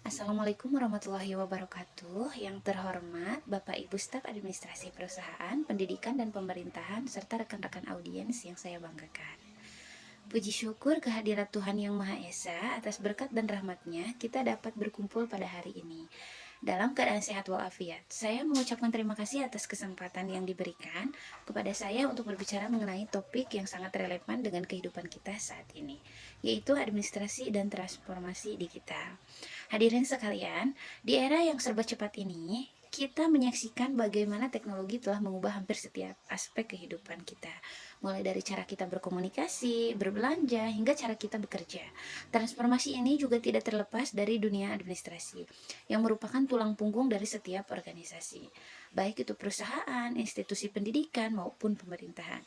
Assalamualaikum warahmatullahi wabarakatuh. Yang terhormat Bapak Ibu Staf Administrasi Perusahaan, Pendidikan dan Pemerintahan, serta rekan-rekan audiens yang saya banggakan. Puji syukur kehadirat Tuhan Yang Maha Esa atas berkat dan rahmatnya kita dapat berkumpul pada hari ini. Dalam keadaan sehat walafiat, saya mengucapkan terima kasih atas kesempatan yang diberikan kepada saya untuk berbicara mengenai topik yang sangat relevan dengan kehidupan kita saat ini, yaitu administrasi dan transformasi digital. Hadirin sekalian, di era yang serba cepat ini, kita menyaksikan bagaimana teknologi telah mengubah hampir setiap aspek kehidupan kita. Mulai dari cara kita berkomunikasi, berbelanja, hingga cara kita bekerja. Transformasi ini juga tidak terlepas dari dunia administrasi, yang merupakan tulang punggung dari setiap organisasi, baik itu perusahaan, institusi pendidikan, maupun pemerintahan.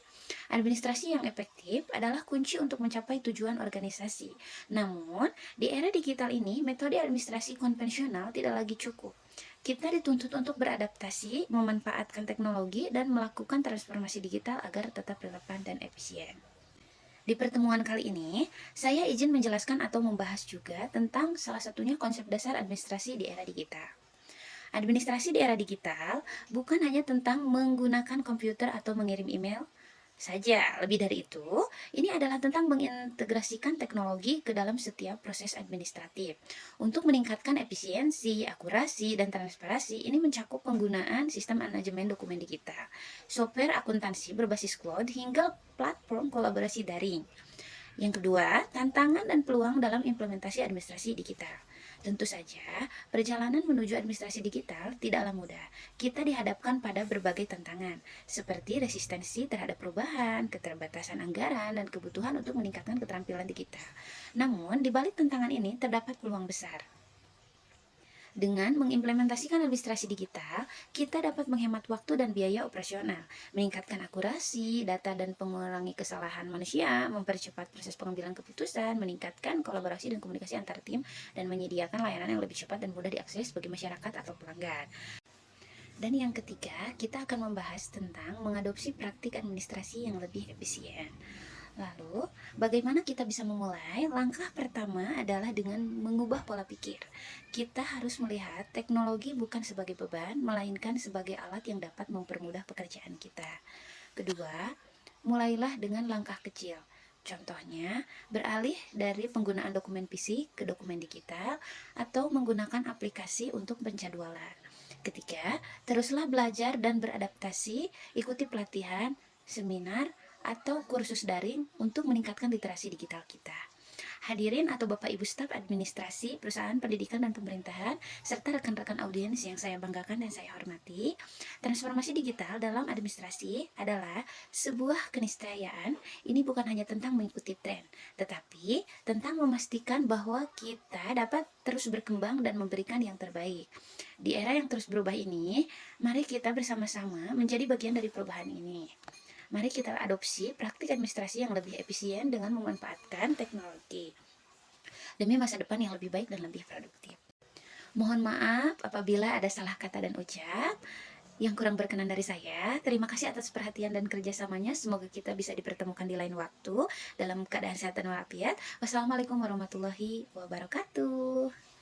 Administrasi yang efektif adalah kunci untuk mencapai tujuan organisasi. Namun, di era digital ini, metode administrasi konvensional tidak lagi cukup. Kita dituntut untuk beradaptasi, memanfaatkan teknologi, dan melakukan transformasi digital agar tetap relevan dan efisien. Di pertemuan kali ini, saya izin menjelaskan atau membahas juga tentang salah satunya konsep dasar administrasi di era digital. Administrasi di era digital bukan hanya tentang menggunakan komputer atau mengirim email saja. Lebih dari itu, ini adalah tentang mengintegrasikan teknologi ke dalam setiap proses administratif. Untuk meningkatkan efisiensi, akurasi, dan transparansi, ini mencakup penggunaan sistem manajemen dokumen digital, software akuntansi berbasis cloud, hingga platform kolaborasi daring. Yang kedua, tantangan dan peluang dalam implementasi administrasi digital. Tentu saja, perjalanan menuju administrasi digital tidaklah mudah. Kita dihadapkan pada berbagai tantangan, seperti resistensi terhadap perubahan, keterbatasan anggaran, dan kebutuhan untuk meningkatkan keterampilan digital. Namun, di balik tantangan ini terdapat peluang besar. Dengan mengimplementasikan administrasi digital, kita dapat menghemat waktu dan biaya operasional, meningkatkan akurasi data dan mengurangi kesalahan manusia, mempercepat proses pengambilan keputusan, meningkatkan kolaborasi dan komunikasi antar tim, dan menyediakan layanan yang lebih cepat dan mudah diakses bagi masyarakat atau pelanggan. Dan yang ketiga, kita akan membahas tentang mengadopsi praktik administrasi yang lebih efisien. Lalu, bagaimana kita bisa memulai? Langkah pertama adalah dengan mengubah pola pikir. Kita harus melihat teknologi bukan sebagai beban, melainkan sebagai alat yang dapat mempermudah pekerjaan kita. Kedua, mulailah dengan langkah kecil. Contohnya, beralih dari penggunaan dokumen fisik ke dokumen digital atau menggunakan aplikasi untuk penjadwalan. Ketiga, teruslah belajar dan beradaptasi, ikuti pelatihan, seminar, atau kursus daring untuk meningkatkan literasi digital kita. Hadirin atau Bapak Ibu Staf Administrasi Perusahaan Pendidikan dan Pemerintahan, serta rekan-rekan audiens yang saya banggakan dan saya hormati, transformasi digital dalam administrasi adalah sebuah keniscayaan. Ini bukan hanya tentang mengikuti tren, tetapi tentang memastikan bahwa kita dapat terus berkembang dan memberikan yang terbaik. Di era yang terus berubah ini, mari kita bersama-sama menjadi bagian dari perubahan ini. Mari kita adopsi praktik administrasi yang lebih efisien dengan memanfaatkan teknologi demi masa depan yang lebih baik dan lebih produktif. Mohon maaf apabila ada salah kata dan ucap yang kurang berkenan dari saya. Terima kasih atas perhatian dan kerjasamanya. Semoga kita bisa dipertemukan di lain waktu dalam keadaan sehat dan walafiat. Wassalamualaikum warahmatullahi wabarakatuh.